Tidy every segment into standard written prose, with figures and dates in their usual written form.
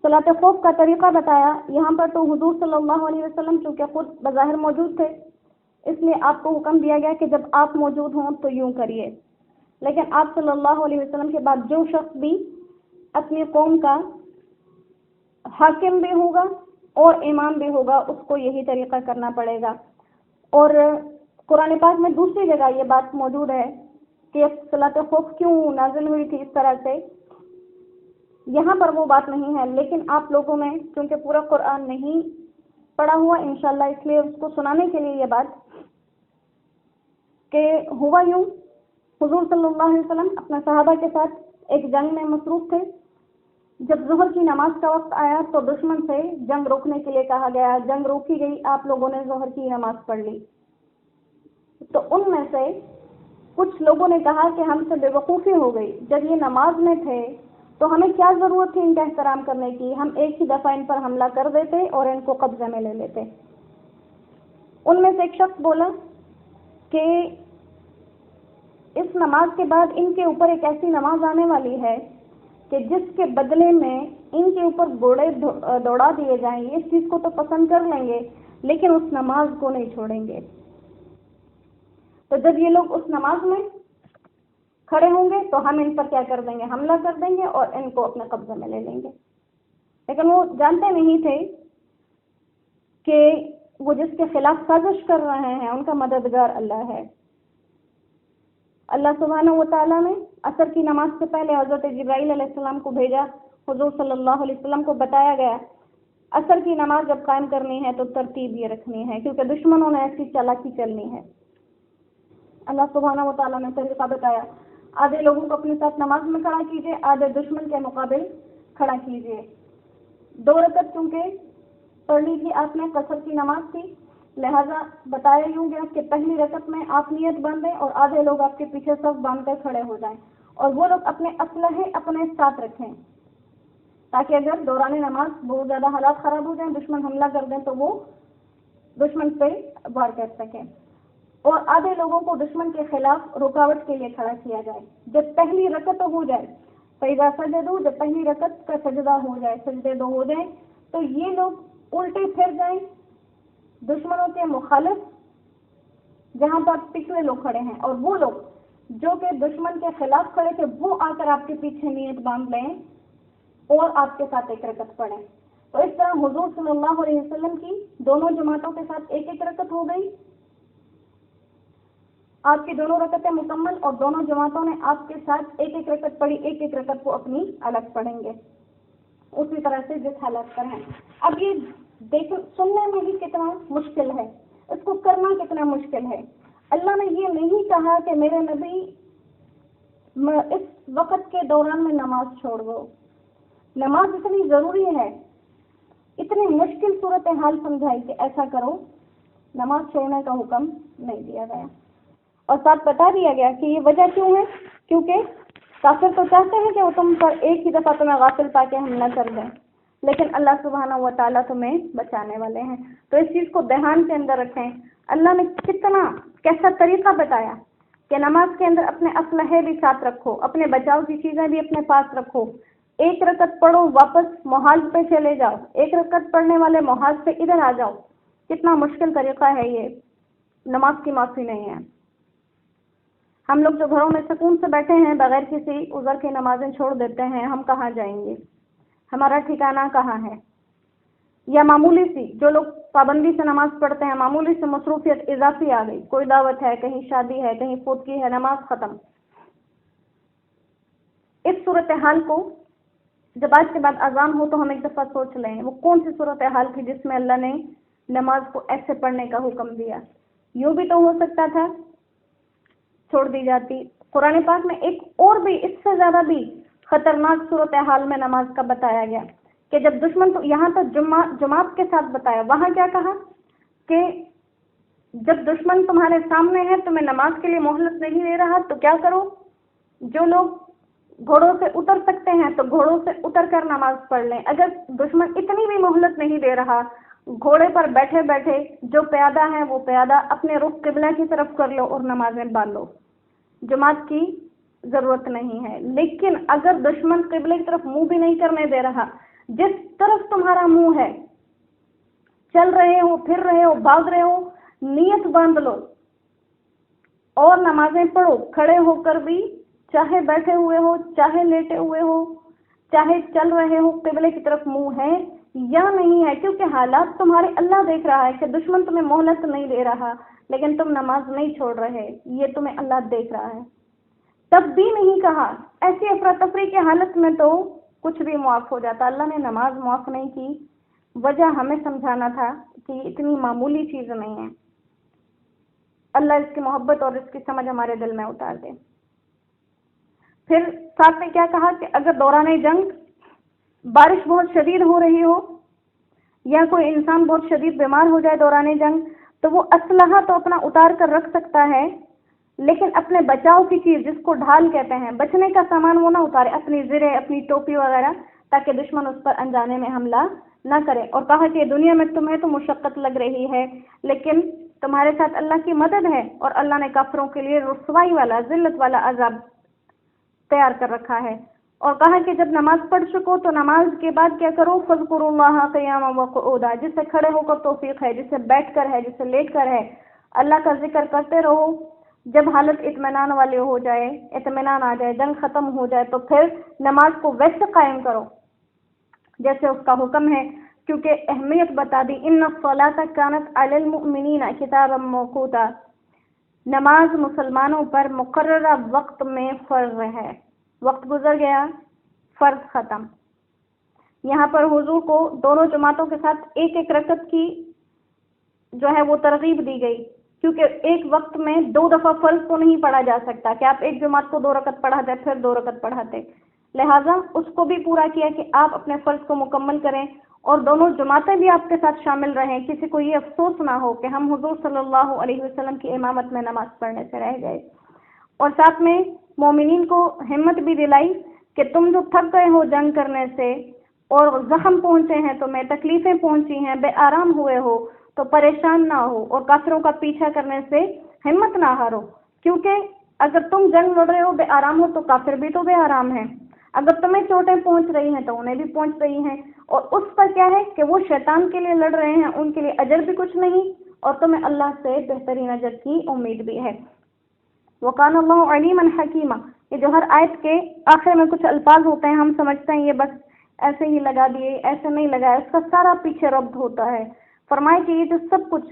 صلاۃ خوف کا طریقہ بتایا۔ یہاں پر تو حضور صلی اللہ علیہ وسلم چونکہ خود بظاہر موجود تھے، اس لیے آپ کو حکم دیا گیا کہ جب آپ موجود ہوں تو یوں کریے، لیکن آپ صلی اللہ علیہ وسلم کے بعد جو شخص بھی اپنی قوم کا حاکم بھی ہوگا اور امام بھی ہوگا، اس کو یہی طریقہ کرنا پڑے گا۔ اور قرآن پاک میں دوسری جگہ یہ بات موجود ہے کہ صلاۃ خوف کیوں نازل ہوئی تھی اس طرح سے، یہاں پر وہ بات نہیں ہے، لیکن آپ لوگوں میں کیونکہ پورا قرآن نہیں پڑھا ہوا انشاءاللہ، اس لیے اس کو سنانے کے لیے یہ بات کہ ہوا یوں، حضور صلی اللہ علیہ وسلم اپنے صحابہ کے ساتھ ایک جنگ میں مصروف تھے۔ جب ظہر کی نماز کا وقت آیا تو دشمن سے جنگ روکنے کے لیے کہا گیا، جنگ روکی گئی، آپ لوگوں نے ظہر کی نماز پڑھ لی۔ تو ان میں سے کچھ لوگوں نے کہا کہ ہم سے بے وقوفی ہو گئی، جب یہ نماز میں تھے تو ہمیں کیا ضرورت تھی ان کا احترام کرنے کی، ہم ایک ہی دفعہ ان پر حملہ کر دیتے اور ان کو قبضے میں لے لیتے۔ ان میں سے ایک شخص بولا کہ اس نماز کے بعد ان کے اوپر ایک ایسی نماز آنے والی ہے کہ جس کے بدلے میں ان کے اوپر گھوڑے دوڑا دیے جائیں گے، اس چیز کو تو پسند کر لیں گے لیکن اس نماز کو نہیں چھوڑیں گے۔ تو جب یہ لوگ اس نماز میں کھڑے ہوں گے تو ہم ان پر کیا کر دیں گے، حملہ کر دیں گے اور ان کو اپنے قبضے میں لے لیں گے۔ لیکن وہ جانتے نہیں تھے کہ وہ جس کے خلاف سازش کر رہے ہیں ان کا مددگار اللہ ہے۔ اللہ سبحانہ و تعالیٰ نے عصر کی نماز سے پہلے حضرت جبرائیل علیہ السلام کو بھیجا، حضور صلی اللہ علیہ وسلم کو بتایا گیا عصر کی نماز جب قائم کرنی ہے تو ترتیب یہ رکھنی ہے، کیونکہ دشمنوں نے ایسی چالاکی چلنی ہے۔ اللہ سبحانہ و تعالیٰ نے طریقہ بتایا، آدھے لوگوں کو اپنے ساتھ نماز میں کھڑا کیجیے، آدھے دشمن کے مقابل کھڑا کیجیے۔ 2 رکعت چونکہ پڑھ لی تھی آپ نے، قصر کی نماز تھی، لہذا بتایا یوں گیا کہ پہلی رکعت میں آپ نیت باندھیں اور آدھے لوگ آپ کے پیچھے صف باندھ کر کھڑے ہو جائیں، اور وہ لوگ اپنے اسلحے اپنے ساتھ رکھیں تاکہ اگر دوران نماز بہت زیادہ حالات خراب ہو جائیں، دشمن حملہ کر دیں تو وہ دشمن پہ وار کر سکیں۔ اور آدھے لوگوں کو دشمن کے خلاف رکاوٹ کے لیے کھڑا کیا جائے۔ جب پہلی رکعت ہو جائے، فَإِذَا سَجَدُوا، جب پہلی رکعت کا سجدہ ہو جائے، سجدے 2 ہو جائیں، تو یہ لوگ الٹے پھر جائیں دشمنوں کے مخالف جہاں پر پچھلے لوگ کھڑے ہیں، اور وہ لوگ جو کہ دشمن کے خلاف کھڑے تھے وہ آ کر آپ کے پیچھے نیت باندھ لیں اور آپ کے ساتھ 1 رکعت پڑھیں۔ تو اس طرح حضور صلی اللہ علیہ وسلم کی دونوں جماعتوں کے ساتھ 1 رکعت ہو گئی، آپ کی دونوں رکعتیں مکمل، اور دونوں جماعتوں نے آپ کے ساتھ 1 رکعت پڑھی، 1 رکعت کو اپنی الگ پڑھیں گے اسی طرح سے جس حالت پر ہیں۔ اب یہ دیکھو سننے میں ہی کتنا مشکل ہے، اس کو کرنا کتنا مشکل ہے۔ اللہ نے یہ نہیں کہا کہ میرے نبی اس وقت کے دوران میں نماز چھوڑ دو، نماز اتنی ضروری ہے، اتنی مشکل صورتحال سمجھائی کہ ایسا کرو، نماز چھوڑنے کا حکم نہیں دیا گیا، اور ساتھ بتا دیا گیا کہ یہ وجہ کیوں ہے، کیونکہ کافر تو چاہتے ہیں کہ وہ تم پر ایک ہی دفعہ تمہیں غافل پا کے حملہ کر دیں، لیکن اللہ سبحانہ و تعالیٰ تمہیں بچانے والے ہیں۔ تو اس چیز کو ذہن کے اندر رکھیں۔ اللہ نے کیسا طریقہ بتایا کہ نماز کے اندر اپنے اسلحے بھی ساتھ رکھو، اپنے بچاؤ کی چیزیں بھی اپنے پاس رکھو، 1 رکعت پڑھو، واپس محاذ پہ چلے جاؤ، 1 رکعت پڑھنے والے محاذ سے ادھر آ جاؤ۔ کتنا مشکل طریقہ ہے یہ، نماز کی معافی نہیں ہے۔ ہم لوگ جو گھروں میں سکون سے بیٹھے ہیں بغیر کسی عذر کی نمازیں چھوڑ دیتے ہیں، ہم کہاں جائیں گے، ہمارا ٹھکانہ کہاں ہے؟ یا معمولی سی جو لوگ پابندی سے نماز پڑھتے ہیں، معمولی سے مصروفیت اضافی آ گئی، کوئی دعوت ہے، کہیں شادی ہے، کہیں فوتگی ہے، نماز ختم۔ اس صورتحال کو جب آج کے بعد اذان ہو تو ہم ایک دفعہ سوچ لیں وہ کون سی صورتحال تھی جس میں اللہ نے نماز کو ایسے پڑھنے کا حکم دیا۔ یوں بھی تو ہو سکتا تھا چھوڑ دی جاتی۔ قرآن پاک میں ایک اور بھی اس سے زیادہ بھی خطرناک صورتحال میں نماز کا بتایا گیا کہ جب دشمن تو یہاں تو جماعت کے ساتھ بتایا، وہاں کیا کہا کہ جب دشمن تمہارے سامنے ہے، تمہیں نماز کے لیے مہلت نہیں دے رہا تو کیا کرو، جو لوگ گھوڑوں سے اتر سکتے ہیں تو گھوڑوں سے اتر کر نماز پڑھ لیں، اگر دشمن اتنی بھی مہلت نہیں دے رہا، گھوڑے پر بیٹھے بیٹھے جو پیادہ ہیں وہ پیادہ اپنے رخ قبلہ کی طرف کر لو اور نمازیں باندھ لو، جماعت کی ضرورت نہیں ہے۔ لیکن اگر دشمن قبلے کی طرف منہ بھی نہیں کرنے دے رہا، جس طرف تمہارا منہ ہے، چل رہے ہو، پھر رہے ہو، بھاگ رہے ہو، نیت باندھ لو اور نمازیں پڑھو، کھڑے ہو کر بھی، چاہے بیٹھے ہوئے ہو، چاہے لیٹے ہوئے ہو، چاہے چل رہے ہو، قبلے کی طرف منہ ہے یا نہیں ہے، کیونکہ حالات تمہارے اللہ دیکھ رہا ہے کہ دشمن تمہیں مہلت نہیں دے رہا لیکن تم نماز نہیں چھوڑ رہے، یہ تمہیں اللہ دیکھ رہا ہے۔ تب بھی نہیں کہا، ایسی افراتفری کی حالت میں تو کچھ بھی معاف ہو جاتا، اللہ نے نماز معاف نہیں کی، وجہ ہمیں سمجھانا تھا کہ اتنی معمولی چیز نہیں ہے، اللہ اس کی محبت اور اس کی سمجھ ہمارے دل میں اتار دے۔ پھر ساتھ میں کیا کہا کہ اگر دوران جنگ بارش بہت شدید ہو رہی ہو یا کوئی انسان بہت شدید بیمار ہو جائے دوران جنگ، تو وہ اسلحہ تو اپنا اتار کر رکھ سکتا ہے، لیکن اپنے بچاؤ کی چیز جس کو ڈھال کہتے ہیں، بچنے کا سامان وہ نہ اتارے، اپنی زرے، اپنی ٹوپی وغیرہ، تاکہ دشمن اس پر انجانے میں حملہ نہ کرے۔ اور کہا کہ دنیا میں تمہیں تو مشقت لگ رہی ہے لیکن تمہارے ساتھ اللہ کی مدد ہے، اور اللہ نے کافروں کے لیے رسوائی والا، ذلت والا عذاب تیار کر رکھا ہے۔ اور کہا کہ جب نماز پڑھ چکو تو نماز کے بعد کیا کرو، فاذکروا اللہ قیاما وقعودا، جس سے کھڑے ہو کر توفیق ہے، جس سے بیٹھ کر ہے، جس سے لیٹ کر ہے، اللہ کا ذکر کرتے رہو۔ جب حالت اطمینان والی ہو جائے، اطمینان آ جائے، جنگ ختم ہو جائے، تو پھر نماز کو ویسے قائم کرو جیسے اس کا حکم ہے، کیونکہ اہمیت بتا دی، ان الصلاۃ کانت علی المؤمنین کتابا موقوتا، نماز مسلمانوں پر مقررہ وقت میں فرض ہے، وقت گزر گیا، فرض ختم۔ یہاں پر حضور کو دونوں جماعتوں کے ساتھ ایک ایک رکعت کی جو ہے وہ ترغیب دی گئی، کیونکہ ایک وقت میں 2 دفعہ فرض تو نہیں پڑھا جا سکتا کہ آپ ایک جماعت کو 2 رکعت پڑھاتے پھر 2 رکعت پڑھاتے، لہٰذا اس کو بھی پورا کیا کہ آپ اپنے فرض کو مکمل کریں اور دونوں جماعتیں بھی آپ کے ساتھ شامل رہیں، کسی کو یہ افسوس نہ ہو کہ ہم حضور صلی اللہ علیہ وسلم کی امامت میں نماز پڑھنے سے رہ گئے۔ اور ساتھ میں مومنین کو ہمت بھی دلائی کہ تم جو تھک گئے ہو جنگ کرنے سے اور زخم پہنچے ہیں، تمہیں تکلیفیں پہنچی ہیں، بے آرام ہوئے ہو، تو پریشان نہ ہو اور کافروں کا پیچھا کرنے سے ہمت نہ ہارو، کیونکہ اگر تم جنگ لڑ رہے ہو، بے آرام ہو، تو کافر بھی تو بے آرام ہیں، اگر تمہیں چوٹیں پہنچ رہی ہیں تو انہیں بھی پہنچ رہی ہیں، اور اس پر کیا ہے کہ وہ شیطان کے لیے لڑ رہے ہیں، ان کے لیے اجر بھی کچھ نہیں اور تمہیں اللہ سے بہترین اجر کی امید بھی ہے۔ وَقَانَ اللَّهُ عَلِيمًا حَكِيمًا، یہ جو ہر آیت کے آخر میں کچھ الفاظ ہوتے ہیں، ہم سمجھتے ہیں یہ بس ایسے ہی لگا دیے، ایسے نہیں لگایا، اس کا سارا پیچھے ربط ہوتا ہے۔ فرمائے کہ یہ جو سب کچھ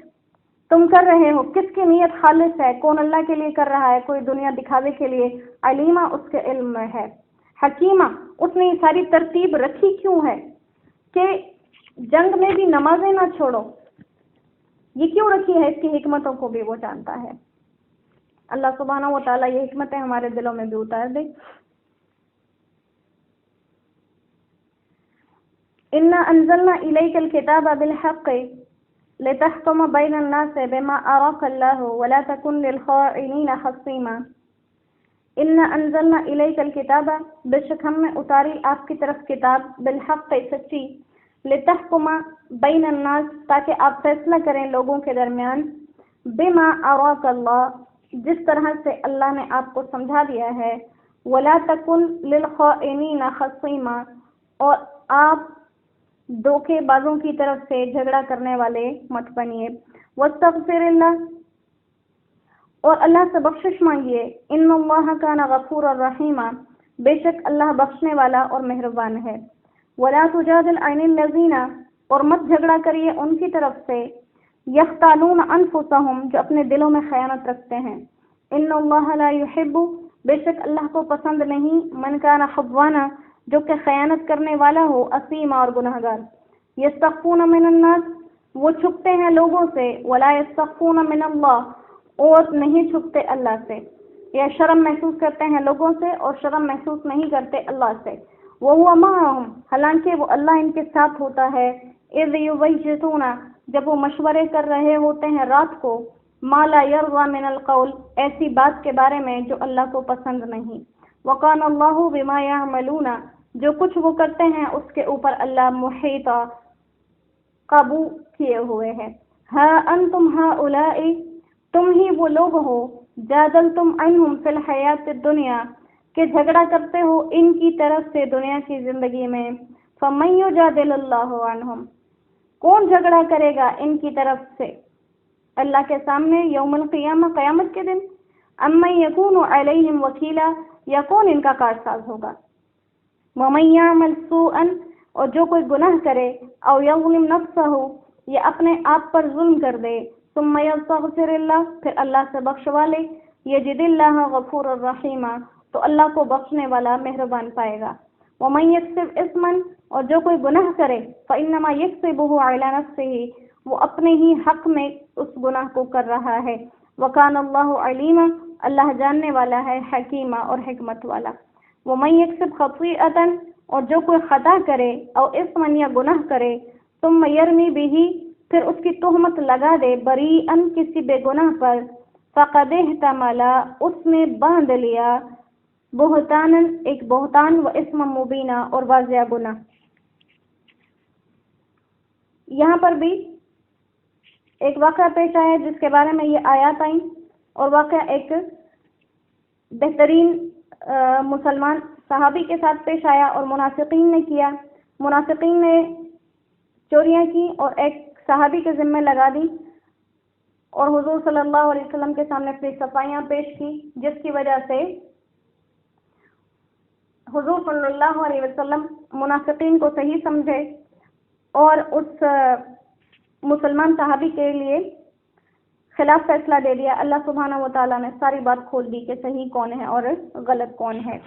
تم کر رہے ہو، کس کی نیت خالص ہے، کون اللہ کے لیے کر رہا ہے، کوئی دنیا دکھاوے کے لیے، علیمہ اس کے علم میں ہے، حکیمہ اس نے یہ ساری ترتیب رکھی کیوں ہے کہ جنگ میں بھی نمازیں نہ چھوڑو، یہ کیوں رکھی ہے، اس کی حکمتوں کو بھی وہ جانتا ہے۔ اللہ سبحانہ و تعالیٰ یہ حکمتیں ہمارے دلوں میں بھی اتار دے۔ اِنَّا أَنزَلْنَا إِلَيْكَ الْكِتَابَ بِالْحَقِّ لِتَحْكُمَ بَيْنَ النَّاسِ بِمَا أَرَاكَ اللَّهُ وَلَا تَكُنْ لِلْخَائِنِينَ خَصِيمًا۔ اِنَّا أَنزَلْنَا إِلَيْكَ الْكِتَابَ، بے شک ہم نے اتاری آپ کی طرف کتاب، بالحق سچی، لِتَحْكُمَ بَيْنَ النَّاسِ تاکہ آپ فیصلہ کریں لوگوں کے درمیان، بِمَا أَرَاكَ اللَّهُ جس طرح سے اللہ نے آپ کو سمجھا دیا ہے، وَلَا تَكُنْ لِلْخَائِنِينَ خَصِيمًا اور آپ دھوکے بازوں کی طرف سے جھگڑا کرنے والے مت بنیے، وَاسْتَغْفِرِ اللَّهَ اور اللہ سے بخشش مانگیے، ان اللہ کان غفورا رحیما بے شک اللہ بخشنے والا اور مہربان ہے، ولا تجادل عن الذین اور مت جھگڑا کریے ان کی طرف سے، یختانون انفسهم جو اپنے دلوں میں خیانت رکھتے ہیں، ان اللہ لا يحب بے شک اللہ کو پسند نہیں، من کان خوانا جو کہ خیانت کرنے والا ہو، اسیما اور گنہگار، یستخفون من الناس وہ چھپتے ہیں لوگوں سے، ولا یستخفون من اللہ اور نہیں چھپتے اللہ سے، یا شرم محسوس کرتے ہیں لوگوں سے اور شرم محسوس نہیں کرتے اللہ سے، وَهُوَ مَعَهُمْ حالانکہ وہ اللہ ان کے ساتھ ہوتا ہے، اِذْ يُبَيِّتُونَ جب وہ مشورے کر رہے ہوتے ہیں رات کو، مَا لَا يَرْضَى مِنَ الْقَوْلِ ایسی بات کے بارے میں جو اللہ کو پسند نہیں، وَقَانَ اللَّهُ بِمَا يَعْمَلُونَ جو کچھ وہ کرتے ہیں اس کے اوپر اللہ محیطا قابو کیے ہوئے ہے، ہَا أَنْتُمْ هَؤُلَاءِ تم ہی وہ لوگ ہو، جادلتم عنہم فی الحیات الدنیا کہ جھگڑا کرتے ہو ان کی طرف سے دنیا کی زندگی میں، فَمَن يُجَادِلُ اللَّهُ عَنْهُمْ، کون جھگڑا کرے گا ان کی طرف سے اللہ کے سامنے یوم القیامہ، قیامت کے دن؟ اَمَّن يَكُونُ عَلَيْهِمْ وَكِيلًا، یا کون ان کا کارساز ہوگا؟ وَمَن يَعْمَلْ سُوءًا، اور جو کوئی گناہ کرے، او یظلم نفسہ، یا اپنے آپ پر ظلم کر دے، ثم یستغفر اللہ، پھر اللہ سے بخشوا لے، یجد اللہ غفور الرحیم، تو اللہ کو بخشنے والا مہربان پائے گا۔ وَمَن یکسب اثما، اور جو کوئی گناہ کرے، فإنما یکسبہ علی نفسہ، وہ اپنے ہی حق میں اس گناہ کو کر رہا ہے۔ وکان اللہ علیما، اللہ جاننے والا ہے، حکیمہ اور حکمت والا۔ وَمَن یکسب خطیئۃ، اور جو کوئی خطا کرے، او اثما یا گناہ کرے، ثم یرمی بہ، پھر اس کی تہمت لگا دے بریئا، کسی بے گناہ پر، فقد احتمل، اس نے باندھ لیا، بہتانا، ایک بہتان، و اسم مبینہ، اور واضح گناہ۔ یہاں پر بھی ایک واقعہ پیش آیا جس کے بارے میں یہ آیات آئیں، اور واقعہ ایک بہترین مسلمان صحابی کے ساتھ پیش آیا، اور منافقین نے کیا۔ منافقین نے چوریاں کی اور ایک صحابی کے ذمہ لگا دی، اور حضور صلی اللہ علیہ وسلم کے سامنے اپنی صفائیاں پیش کی، جس کی وجہ سے حضور صلی اللہ علیہ وسلم منافقین کو صحیح سمجھے، اور اس مسلمان صحابی کے لیے خلاف فیصلہ دے دیا۔ اللہ سبحانہ و تعالیٰ نے ساری بات کھول دی کہ صحیح کون ہے اور غلط کون ہے۔